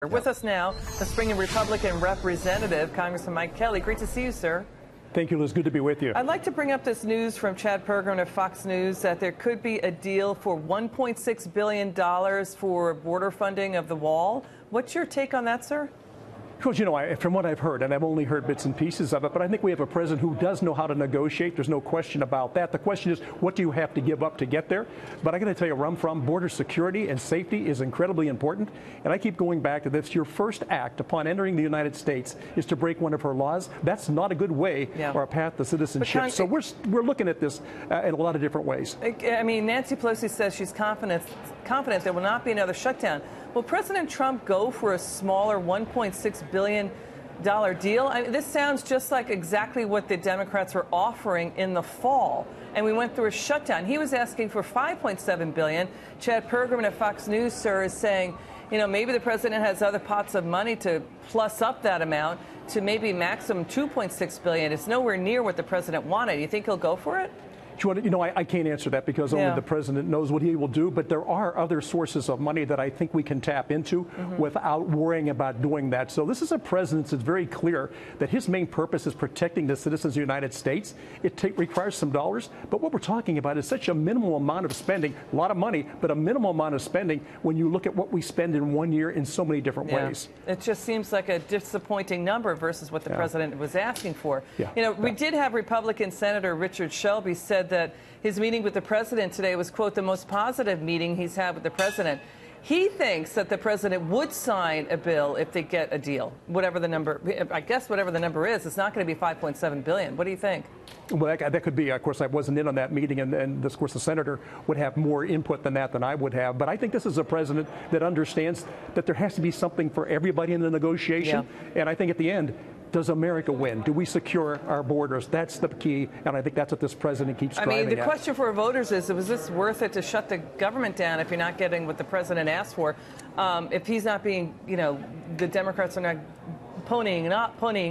With us now, the Spring Republican representative, Congressman Mike Kelly. Great to see you, sir. Thank you, Liz. Good to be with you. I'd like to bring up this news from Chad Pergram of Fox News that there could be a deal for $1.6 billion for border funding of the wall. What's your take on that, sir? Because, you know, from what I've heard, and I've only heard bits and pieces of it, but I think we have a president who does know how to negotiate. There's no question about that. The question is, what do you have to give up to get there? But I got to tell you, where I'm from, border security and safety is incredibly important. And I keep going back to this. Your first act upon entering the United States is to break one of her laws. That's not a good way or a path to citizenship. So we're looking at this in a lot of different ways. I mean, Nancy Pelosi says she's confident there will not be another shutdown. Will President Trump go for a smaller $1.6 billion deal? I mean, this sounds just like exactly what the Democrats were offering in the fall, and we went through a shutdown. He was asking for $5.7 billion. Chad Pergram at Fox News, sir, is saying, you know, maybe the president has other pots of money to plus up that amount to maybe maximum $2.6 billion. It's nowhere near what the president wanted. You think he'll go for it? You know, I can't answer that because only the president knows what he will do. But there are other sources of money that I think we can tap into without worrying about doing that. So this is a president that's very clear that his main purpose is protecting the citizens of the United States. It requires some dollars. But what we're talking about is such a minimal amount of spending, a lot of money, but a minimal amount of spending when you look at what we spend in 1 year in so many different ways. It just seems like a disappointing number versus what the president was asking for. You know, we did have Republican Senator Richard Shelby said that his meeting with the president today was, quote, the most positive meeting he's had with the president. He thinks that the president would sign a bill if they get a deal, whatever the number. I guess whatever the number is, it's not going to be $5.7 billion. What do you think? Well, that could be. Of course, I wasn't in on that meeting, and of course, the senator would have more input than that than I would have. But I think this is a president that understands that there has to be something for everybody in the negotiation. And I think at the end, does America win? Do we secure our borders? That's the key, and I think that's what this president keeps driving at. I mean, the question for voters is, was this worth it to shut the government down if you're not getting what the president asked for? If he's not being, you know, the Democrats are not ponying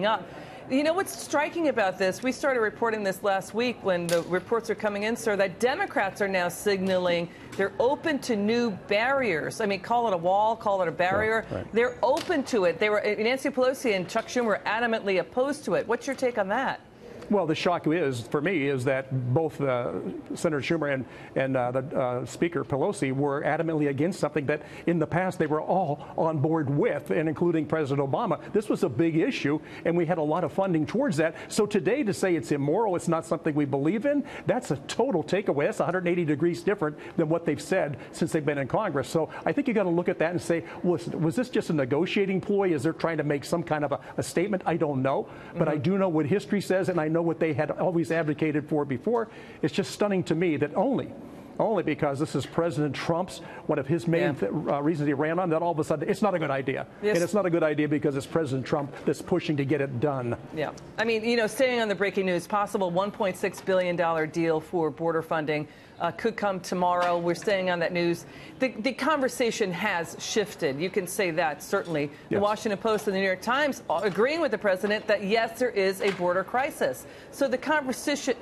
up. You know what's striking about this? We started reporting this last week when the reports are coming in, sir, that Democrats are now signaling they're open to new barriers. I mean, call it a wall, call it a barrier. They're open to it. Nancy Pelosi and Chuck Schumer were adamantly opposed to it. What's your take on that? Well, the shock is, for me, is that both Senator Schumer and the Speaker Pelosi were adamantly against something that in the past they were all on board with, and including President Obama. This was a big issue, and we had a lot of funding towards that. So today to say it's immoral, it's not something we believe in, that's a total takeaway. That's 180 degrees different than what they've said since they've been in Congress. So I think you got to look at that and say, listen, was this just a negotiating ploy? Is there trying to make some kind of a statement? I don't know. But I do know what history says, and I know what they had always advocated for before. It's just stunning to me that only because this is President Trump's, one of his main reasons he ran on, that all of a sudden it's not a good idea. And it's not a good idea because it's President Trump that's pushing to get it done. I mean, you know, staying on the breaking news, possible $1.6 billion deal for border funding could come tomorrow. We're staying on that news. The conversation has shifted. You can say that, certainly. The Washington Post and the New York Times agreeing with the president that, yes, there is a border crisis. So the conversation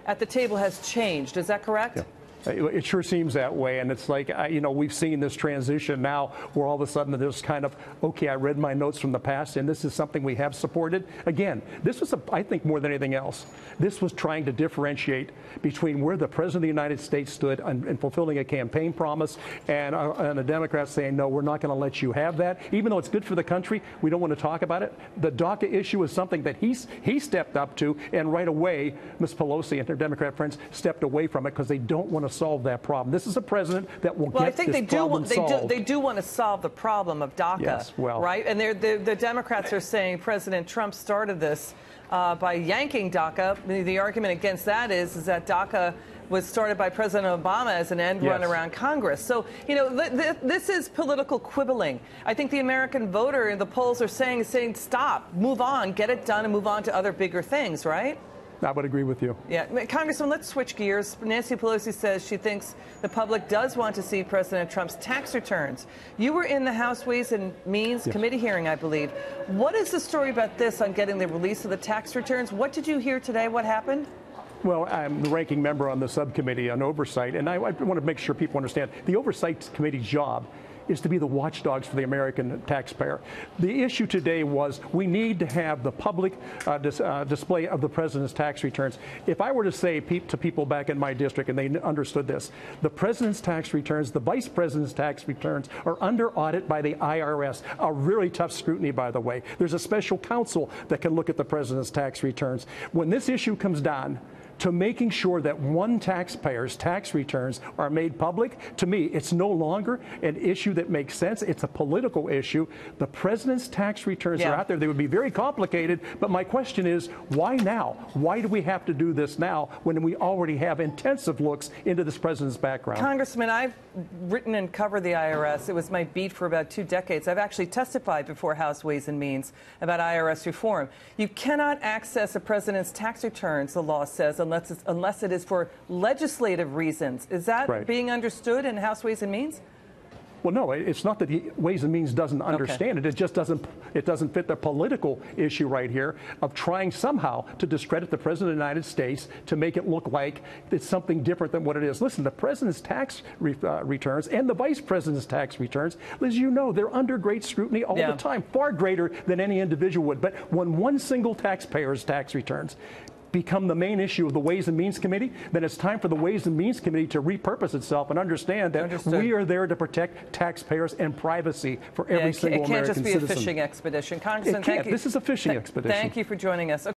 at the table has changed. Is that correct? It sure seems that way, and it's like, you know, we've seen this transition now where all of a sudden there's kind of, okay, I read my notes from the past, and this is something we have supported. Again, this was, I think, more than anything else, this was trying to differentiate between where the President of the United States stood in fulfilling a campaign promise and the Democrats saying, no, we're not going to let you have that. Even though it's good for the country, we don't want to talk about it. The DACA issue is something that he stepped up to, and right away, Ms. Pelosi and her Democrat friends stepped away from it because they don't want to solve that problem. This is a president that will get this problem solved. They do want to solve the problem of DACA, right? And the Democrats are saying President Trump started this by yanking DACA. The argument against that is that DACA was started by President Obama as an end run around Congress. So, you know, this is political quibbling. I think the American voter in the polls are saying stop, move on, get it done, and move on to other bigger things, right? I would agree with you. Congressman, let's switch gears. Nancy Pelosi says she thinks the public does want to see President Trump's tax returns. You were in the House Ways and Means Committee hearing, I believe. What is the story about this on getting the release of the tax returns? What did you hear today? What happened? Well, I'm the ranking member on the subcommittee on oversight, and I want to make sure people understand the Oversight Committee's job is to be the watchdogs for the American taxpayer. The issue today was we need to have the public display of the president's tax returns. If I were to say to people back in my district, and they understood this, the president's tax returns, the vice president's tax returns are under audit by the IRS, a really tough scrutiny, by the way. There's a special counsel that can look at the president's tax returns. When this issue comes down to making sure that one taxpayer's tax returns are made public, to me, it's no longer an issue that makes sense. It's a political issue. The president's tax returns are out there. They would be very complicated. But my question is, why now? Why do we have to do this now when we already have intensive looks into this president's background? Congressman, I've written and covered the IRS. It was my beat for about 2 decades. I've actually testified before House Ways and Means about IRS reform. You cannot access a president's tax returns, the law says, unless it is for legislative reasons. Is that being understood in House Ways and Means? Well, no, it's not that Ways and Means doesn't understand it. It just doesn't fit the political issue right here of trying somehow to discredit the President of the United States to make it look like it's something different than what it is. Listen, the President's tax returns and the Vice President's tax returns, as you know, they're under great scrutiny all the time, far greater than any individual would. But when one single taxpayer's tax returns become the main issue of the Ways and Means Committee, then it's time for the Ways and Means Committee to repurpose itself and understand that we are there to protect taxpayers and privacy for every single American citizen. It can't just be a fishing expedition. Congressman, thank you. This is a fishing expedition. Thank you for joining us.